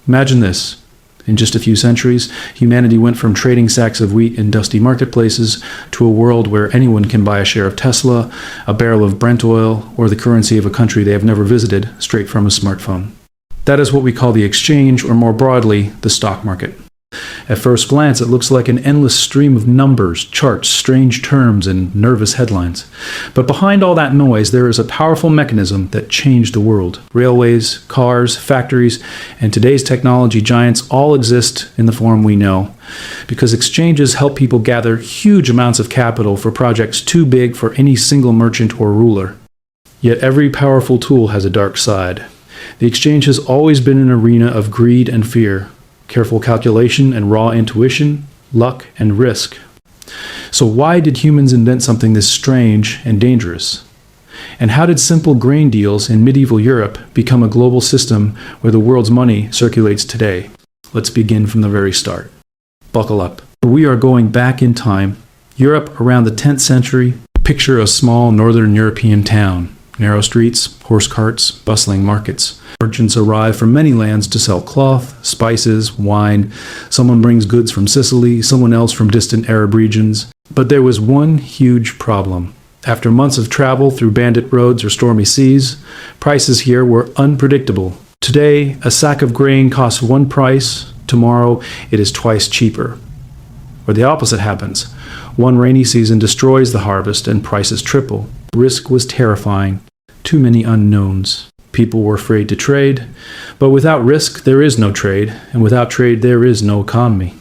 Imagine this. In just a few centuries, humanity went from trading sacks of wheat in dusty marketplaces to a world where anyone can buy a share of Tesla, a barrel of Brent oil, or the currency of a country they have never visited straight from a smartphone. That is what we call the exchange, or more broadly, the stock market. At first glance, it looks like an endless stream of numbers, charts, strange terms, and nervous headlines. But behind all that noise, there is a powerful mechanism that changed the world. Railways, cars, factories, and today's technology giants all exist in the form we know, because exchanges help people gather huge amounts of capital for projects too big for any single merchant or ruler. Yet every powerful tool has a dark side. The exchange has always been an arena of greed and fear, careful calculation and raw intuition, luck and risk. So why did humans invent something this strange and dangerous? And how did simple grain deals in medieval Europe become a global system where the world's money circulates today? Let's begin from the very start. Buckle up. We are going back in time. Europe around the 10th century. Picture a small northern European town. Narrow streets, horse carts, bustling markets. Merchants arrive from many lands to sell cloth, spices, wine. Someone brings goods from Sicily, someone else from distant Arab regions. But there was one huge problem. After months of travel through bandit roads or stormy seas, prices here were unpredictable. Today, a sack of grain costs one price. Tomorrow, it is twice cheaper. Or the opposite happens. One rainy season destroys the harvest and prices triple. Risk was terrifying. Too many unknowns. People were afraid to trade, but without risk there is no trade, and without trade there is no economy.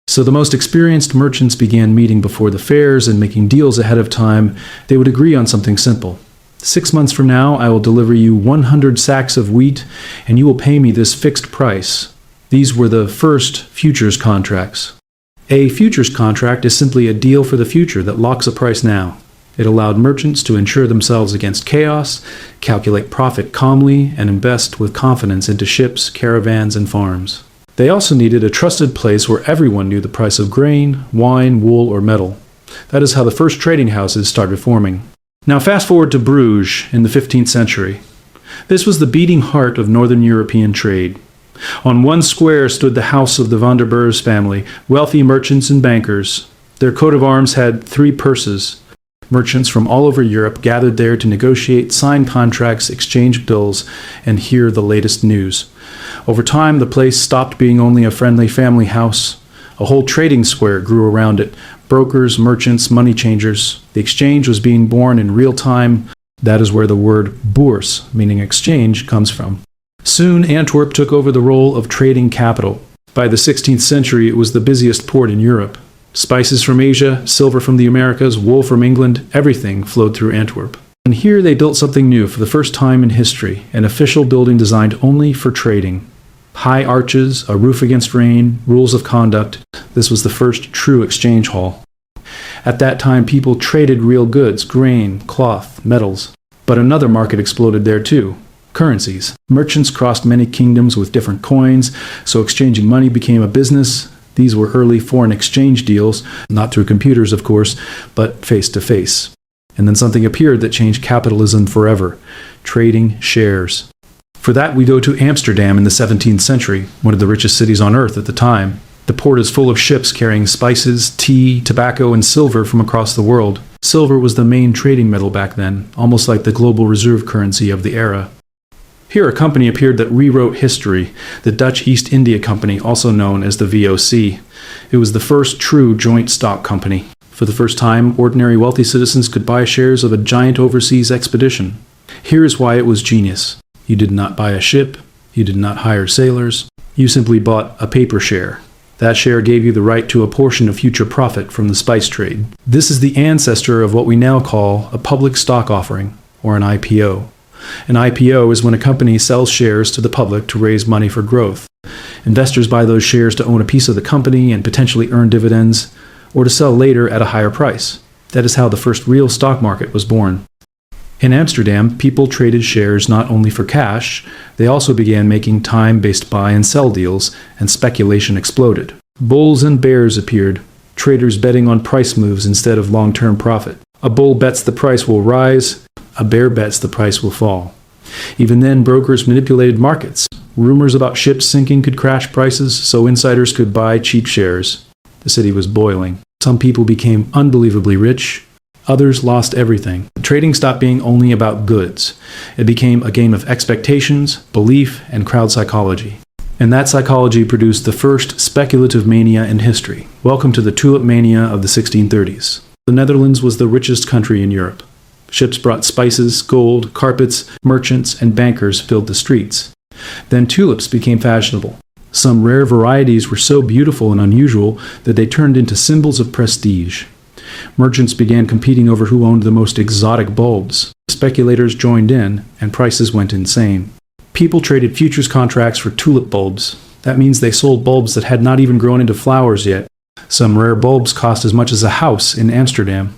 So the most experienced merchants began meeting before the fairs and making deals ahead of time. They would agree on something simple. 6 months from now I will deliver you 100 sacks of wheat, and you will pay me this fixed price. These were the first futures contracts. A futures contract is simply a deal for the future that locks a price now. It allowed merchants to insure themselves against chaos, calculate profit calmly, and invest with confidence into ships, caravans, and farms. They also needed a trusted place where everyone knew the price of grain, wine, wool, or metal. That is how the first trading houses started forming. Now fast forward to Bruges in the 15th century. This was the beating heart of northern European trade. On one square stood the house of the Van der Beurs family, wealthy merchants and bankers. Their coat of arms had 3 purses. Merchants from all over Europe gathered there to negotiate, sign contracts, exchange bills, and hear the latest news. Over time, the place stopped being only a friendly family house. A whole trading square grew around it. Brokers, merchants, money changers. The exchange was being born in real time. That is where the word bourse, meaning exchange, comes from. Soon, Antwerp took over the role of trading capital. By the 16th century, it was the busiest port in Europe. Spices from Asia, silver from the Americas, wool from England, everything flowed through Antwerp. And here they built something new for the first time in history, an official building designed only for trading. High arches, a roof against rain, rules of conduct. This was the first true exchange hall. At that time, people traded real goods, grain, cloth, metals. But another market exploded there too. Currencies. Merchants crossed many kingdoms with different coins, so exchanging money became a business. These were early foreign exchange deals, not through computers, of course, but face-to-face. And then something appeared that changed capitalism forever: trading shares. For that, we go to Amsterdam in the 17th century, one of the richest cities on earth at the time. The port is full of ships carrying spices, tea, tobacco, and silver from across the world. Silver was the main trading metal back then, almost like the global reserve currency of the era. Here a company appeared that rewrote history, the Dutch East India Company, also known as the VOC. It was the first true joint stock company. For the first time, ordinary wealthy citizens could buy shares of a giant overseas expedition. Here is why it was genius. You did not buy a ship, you did not hire sailors, you simply bought a paper share. That share gave you the right to a portion of future profit from the spice trade. This is the ancestor of what we now call a public stock offering, or an IPO. An IPO is when a company sells shares to the public to raise money for growth. Investors buy those shares to own a piece of the company and potentially earn dividends, or to sell later at a higher price. That is how the first real stock market was born. In Amsterdam, people traded shares not only for cash, they also began making time-based buy and sell deals, and speculation exploded. Bulls and bears appeared, traders betting on price moves instead of long-term profit. A bull bets the price will rise, a bear bets the price will fall. Even then, brokers manipulated markets. Rumors about ships sinking could crash prices, so insiders could buy cheap shares. The city was boiling. Some people became unbelievably rich. Others lost everything. Trading stopped being only about goods. It became a game of expectations, belief, and crowd psychology. And that psychology produced the first speculative mania in history. Welcome to the Tulip Mania of the 1630s. The Netherlands was the richest country in Europe. Ships brought spices, gold, carpets, merchants, and bankers filled the streets. Then tulips became fashionable. Some rare varieties were so beautiful and unusual that they turned into symbols of prestige. Merchants began competing over who owned the most exotic bulbs. Speculators joined in, and prices went insane. People traded futures contracts for tulip bulbs. That means they sold bulbs that had not even grown into flowers yet. Some rare bulbs cost as much as a house in Amsterdam.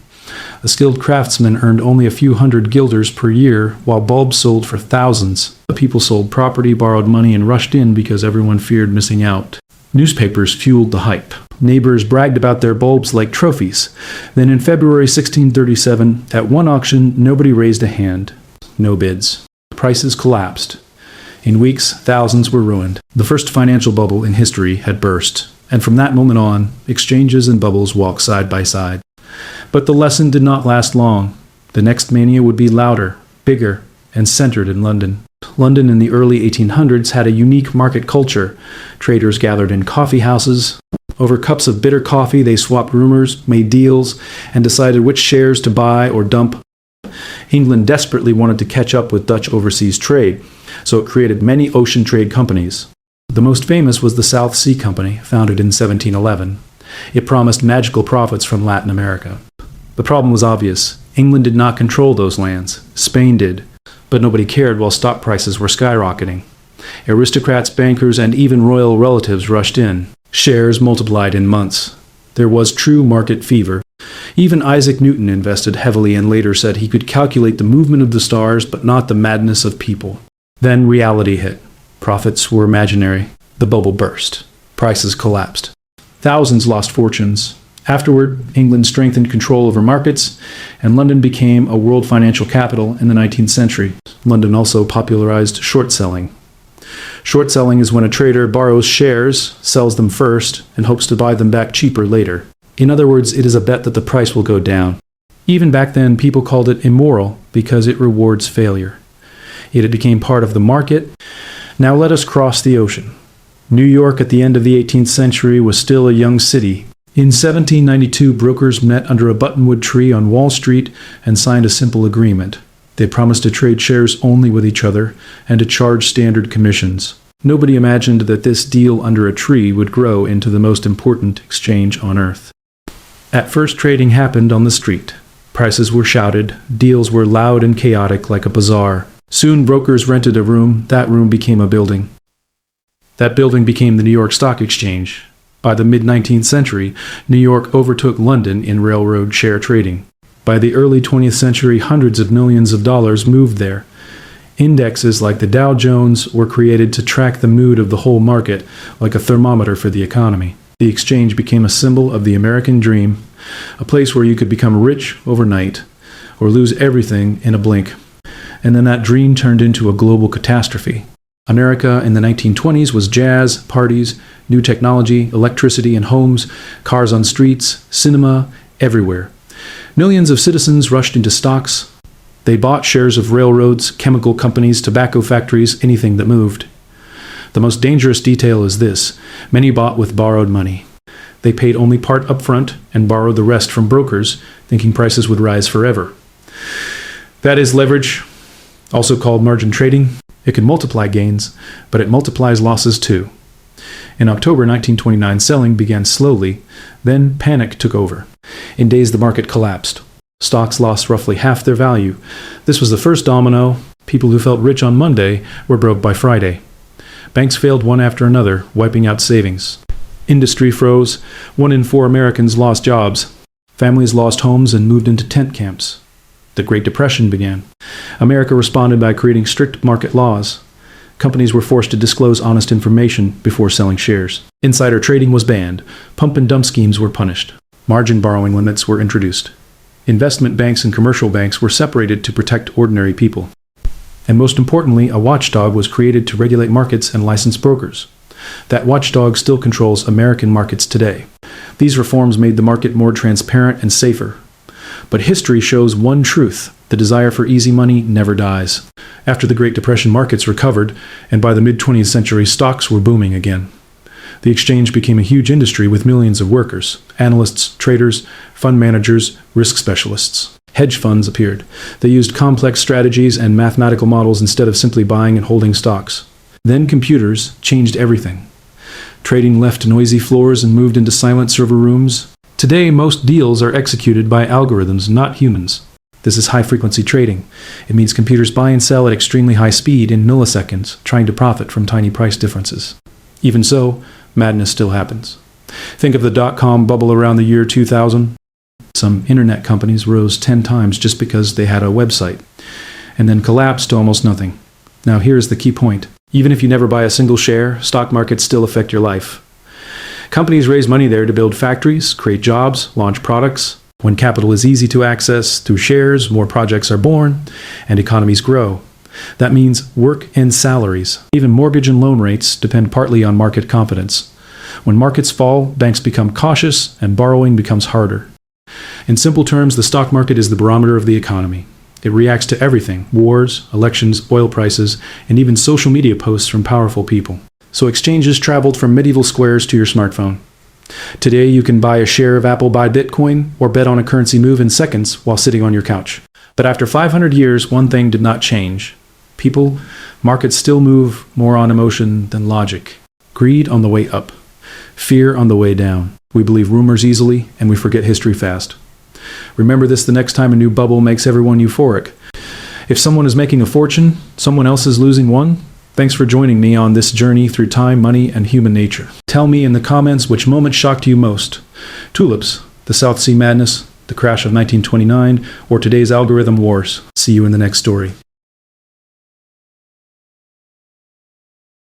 A skilled craftsman earned only a few hundred guilders per year, while bulbs sold for thousands. The people sold property, borrowed money, and rushed in because everyone feared missing out. Newspapers fueled the hype. Neighbors bragged about their bulbs like trophies. Then in February 1637, at one auction, nobody raised a hand. No bids. Prices collapsed. In weeks, thousands were ruined. The first financial bubble in history had burst, and from that moment on, exchanges and bubbles walked side by side. But the lesson did not last long. The next mania would be louder, bigger, and centered in London. London in the early 1800s had a unique market culture. Traders gathered in coffee houses. Over cups of bitter coffee, they swapped rumors, made deals, and decided which shares to buy or dump. England desperately wanted to catch up with Dutch overseas trade, so it created many ocean trade companies. The most famous was the South Sea Company, founded in 1711. It promised magical profits from Latin America. The problem was obvious. England did not control those lands. Spain did. But nobody cared while stock prices were skyrocketing. Aristocrats, bankers, and even royal relatives rushed in. Shares multiplied in months. There was true market fever. Even Isaac Newton invested heavily and later said he could calculate the movement of the stars but not the madness of people. Then reality hit. Profits were imaginary. The bubble burst. Prices collapsed. Thousands lost fortunes. Afterward, England strengthened control over markets, and London became a world financial capital in the 19th century. London also popularized short selling. Short selling is when a trader borrows shares, sells them first, and hopes to buy them back cheaper later. In other words, it is a bet that the price will go down. Even back then, people called it immoral because it rewards failure. Yet it became part of the market. Now let us cross the ocean. New York at the end of the 18th century was still a young city. In 1792, brokers met under a buttonwood tree on Wall Street and signed a simple agreement. They promised to trade shares only with each other and to charge standard commissions. Nobody imagined that this deal under a tree would grow into the most important exchange on earth. At first, trading happened on the street. Prices were shouted, deals were loud and chaotic like a bazaar. Soon brokers rented a room, that room became a building. That building became the New York Stock Exchange. By the mid-19th century, New York overtook London in railroad share trading. By the early 20th century, hundreds of millions of dollars moved there. Indexes like the Dow Jones were created to track the mood of the whole market, like a thermometer for the economy. The exchange became a symbol of the American dream, a place where you could become rich overnight or lose everything in a blink. And then that dream turned into a global catastrophe. America in the 1920s was jazz, parties, new technology, electricity in homes, cars on streets, cinema, everywhere. Millions of citizens rushed into stocks. They bought shares of railroads, chemical companies, tobacco factories, anything that moved. The most dangerous detail is this: many bought with borrowed money. They paid only part up front and borrowed the rest from brokers, thinking prices would rise forever. That is leverage, also called margin trading. It can multiply gains, but it multiplies losses too. In October 1929, selling began slowly, then panic took over. In days, the market collapsed. Stocks lost roughly half their value. This was the first domino. People who felt rich on Monday were broke by Friday. Banks failed one after another, wiping out savings. Industry froze. 1 in 4 Americans lost jobs. Families lost homes and moved into tent camps. The Great Depression began. America responded by creating strict market laws. Companies were forced to disclose honest information before selling shares. Insider trading was banned. Pump and dump schemes were punished. Margin borrowing limits were introduced. Investment banks and commercial banks were separated to protect ordinary people. And most importantly, a watchdog was created to regulate markets and license brokers. That watchdog still controls American markets today. These reforms made the market more transparent and safer. But history shows one truth: the desire for easy money never dies. After the Great Depression, markets recovered, and by the mid-20th century, stocks were booming again. The exchange became a huge industry with millions of workers: analysts, traders, fund managers, risk specialists. Hedge funds appeared. They used complex strategies and mathematical models instead of simply buying and holding stocks. Then computers changed everything. Trading left noisy floors and moved into silent server rooms. Today, most deals are executed by algorithms, not humans. This is high-frequency trading. It means computers buy and sell at extremely high speed in milliseconds, trying to profit from tiny price differences. Even so, madness still happens. Think of the dot-com bubble around the year 2000. Some internet companies rose 10 times just because they had a website, and then collapsed to almost nothing. Now here's the key point. Even if you never buy a single share, stock markets still affect your life. Companies raise money there to build factories, create jobs, launch products. When capital is easy to access through shares, more projects are born, and economies grow. That means work and salaries. Even mortgage and loan rates depend partly on market confidence. When markets fall, banks become cautious, and borrowing becomes harder. In simple terms, the stock market is the barometer of the economy. It reacts to everything: wars, elections, oil prices, and even social media posts from powerful people. So exchanges traveled from medieval squares to your smartphone. Today, you can buy a share of Apple by Bitcoin or bet on a currency move in seconds while sitting on your couch. But after 500 years, one thing did not change. Markets still move more on emotion than logic. Greed on the way up. Fear on the way down. We believe rumors easily, and we forget history fast. Remember this the next time a new bubble makes everyone euphoric. If someone is making a fortune, someone else is losing one. Thanks for joining me on this journey through time, money, and human nature. Tell me in the comments which moment shocked you most. Tulips, the South Sea madness, the crash of 1929, or today's algorithm wars. See you in the next story.